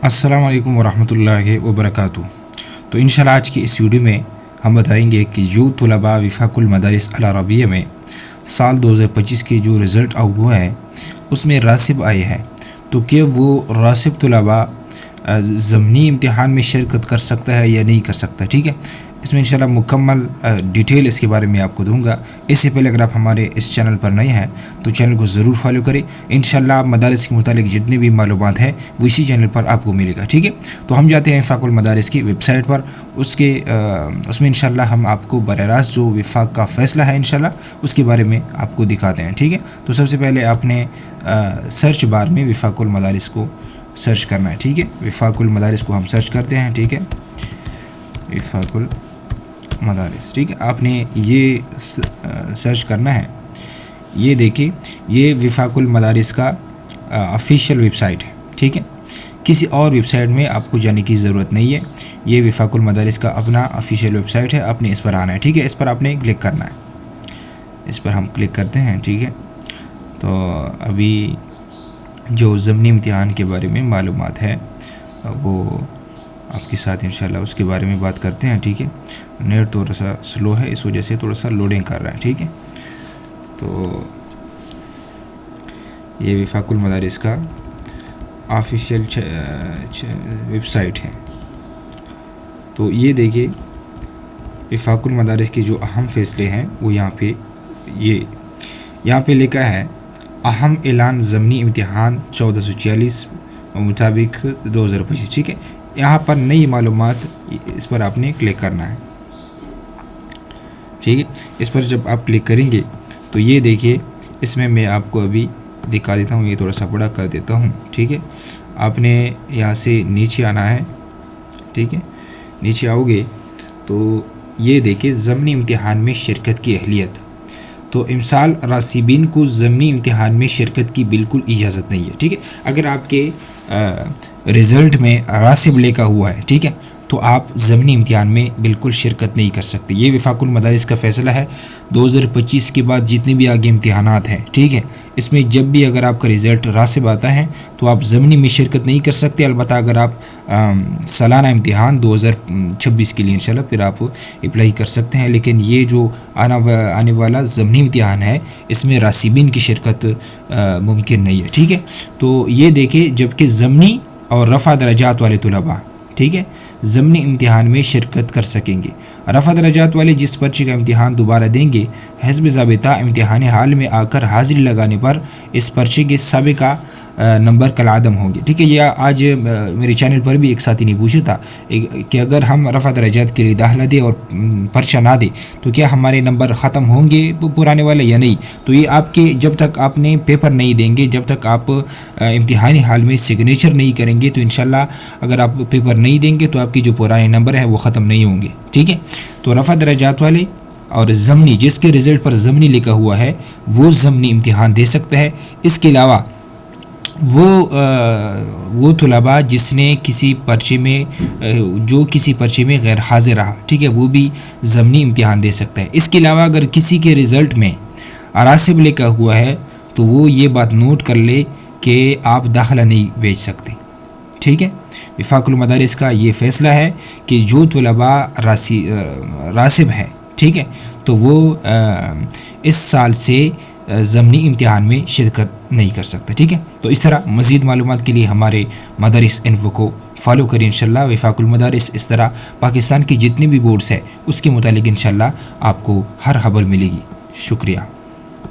السلام علیکم ورحمۃ اللہ وبرکاتہ۔ تو انشاءاللہ آج کی اس ویڈیو میں ہم بتائیں گے کہ جو طلباء وفاق المدارس العربیہ میں سال 2025 کے جو رزلٹ آؤٹ ہوا ہے اس میں راسب آئے ہیں، تو کیا وہ راسب طلباء ضمنی امتحان میں شرکت کر سکتا ہے یا نہیں کر سکتا؟ ٹھیک ہے، اس میں انشاءاللہ مکمل ڈیٹیل اس کے بارے میں آپ کو دوں گا۔ اس سے پہلے اگر آپ ہمارے اس چینل پر نئے ہیں تو چینل کو ضرور فالو کریں، انشاءاللہ مدارس کے متعلق جتنے بھی معلومات ہیں وہ اسی چینل پر آپ کو ملے گا۔ ٹھیک ہے، تو ہم جاتے ہیں وفاق المدارس کی ویب سائٹ پر، اس میں انشاءاللہ ہم آپ کو براہ راست جو وفاق کا فیصلہ ہے انشاءاللہ اس کے بارے میں آپ کو دکھاتے ہیں۔ ٹھیک ہے، تو سب سے پہلے آپ نے سرچ بار میں وفاق المدارس کو سرچ کرنا ہے۔ ٹھیک ہے، وفاق المدارس کو ہم سرچ کرتے ہیں۔ ٹھیک ہے، وفاق المدارس، ٹھیک ہے، آپ نے یہ سرچ کرنا ہے۔ یہ دیکھیں، یہ وفاق المدارس کا آفیشیل ویب سائٹ ہے۔ ٹھیک ہے، کسی اور ویب سائٹ میں آپ کو جانے کی ضرورت نہیں ہے، یہ وفاق المدارس کا اپنا آفیشیل ویب سائٹ ہے، آپ نے اس پر آنا ہے۔ ٹھیک ہے، اس پر آپ نے کلک کرنا ہے، اس پر ہم کلک کرتے ہیں۔ ٹھیک ہے، تو ابھی جو ضمنی امتحان کے بارے میں معلومات ہے وہ آپ کے ساتھ انشاءاللہ اس کے بارے میں بات کرتے ہیں۔ ٹھیک ہے، نیٹ تھوڑا سا سلو ہے، اس وجہ سے تھوڑا سا لوڈنگ کر رہا ہے۔ ٹھیک ہے، تو یہ وفاق المدارس کا آفیشیل ویب سائٹ ہے۔ تو یہ دیکھیے، وفاق المدارس کے جو اہم فیصلے ہیں وہ یہاں پہ لکھا ہے اہم اعلان ضمنی امتحان 1446 مطابق 2025۔ ٹھیک ہے، یہاں پر نئی معلومات، اس پر آپ نے کلک کرنا ہے۔ ٹھیک ہے، اس پر جب آپ کلک کریں گے تو یہ دیکھیے، اس میں آپ کو ابھی دکھا دیتا ہوں، یہ تھوڑا سا بڑا کر دیتا ہوں۔ ٹھیک ہے، آپ نے یہاں سے نیچے آنا ہے۔ ٹھیک ہے، نیچے آؤ گے تو یہ دیکھیے ضمنی امتحان میں شرکت کی اہلیت۔ تو امسال راسبین کو ضمنی امتحان میں شرکت کی بالکل اجازت نہیں ہے۔ ٹھیک ہے، اگر آپ کے رزلٹ میں راسب لکھا ہوا ہے، ٹھیک ہے، تو آپ ضمنی امتحان میں بالکل شرکت نہیں کر سکتے۔ یہ وفاق المدارس کا فیصلہ ہے۔ 2025 کے بعد جتنے بھی آگے امتحانات ہیں، ٹھیک ہے، اس میں جب بھی اگر آپ کا رزلٹ راسب آتا ہے تو آپ ضمنی میں شرکت نہیں کر سکتے۔ البتہ اگر آپ سالانہ امتحان 2026 کے لیے انشاءاللہ پھر آپ اپلائی کر سکتے ہیں، لیکن یہ جو آنے والا ضمنی امتحان ہے اس میں راسبین کی شرکت ممکن نہیں ہے۔ ٹھیک ہے، تو یہ دیکھیں، جبکہ ضمنی اور رفع درجات والے طلباء، ٹھیک ہے، ضمنی امتحان میں شرکت کر سکیں گے۔ رفع درجات والے جس پرچے کا امتحان دوبارہ دیں گے، حسب ضابطہ امتحان حال میں آ کر حاضری لگانے پر اس پرچے کے سابقہ نمبر کالعدم ہوں گے۔ ٹھیک ہے، یہ آج میرے چینل پر بھی ایک ساتھی نے پوچھا تھا کہ اگر ہم رفع درجات کے لیے داخلہ دیں اور پرچہ نہ دیں تو کیا ہمارے نمبر ختم ہوں گے پرانے والے یا نہیں؟ تو یہ آپ کے جب تک آپ نے پیپر نہیں دیں گے، جب تک آپ امتحانی حال میں سگنیچر نہیں کریں گے، تو انشاءاللہ اگر آپ پیپر نہیں دیں گے تو آپ کی جو پرانے نمبر ہے وہ ختم نہیں ہوں گے۔ ٹھیک ہے، تو رفع درجات والے اور ضمنی، جس کے رزلٹ پر ضمنی لکھا ہوا ہے وہ ضمنی امتحان دے سکتا ہے۔ اس کے علاوہ وہ طلباء جس نے کسی پرچے میں غیر حاضر رہا، ٹھیک ہے، وہ بھی ضمنی امتحان دے سکتا ہے۔ اس کے علاوہ اگر کسی کے رزلٹ میں راسب لکھا ہوا ہے تو وہ یہ بات نوٹ کر لے کہ آپ داخلہ نہیں بھیج سکتے۔ ٹھیک ہے، وفاق المدارس کا یہ فیصلہ ہے کہ جو طلباء راسب ہیں، ٹھیک ہے، تو وہ اس سال سے ضمنی امتحان میں شرکت نہیں کر سکتا۔ ٹھیک ہے، تو اس طرح مزید معلومات کے لیے ہمارے مدارس انفو کو فالو کریں انشاءاللہ۔ وفاق المدارس اس طرح پاکستان کی جتنی بھی بورڈز ہے اس کے متعلق انشاءاللہ آپ کو ہر خبر ملے گی۔ شکریہ۔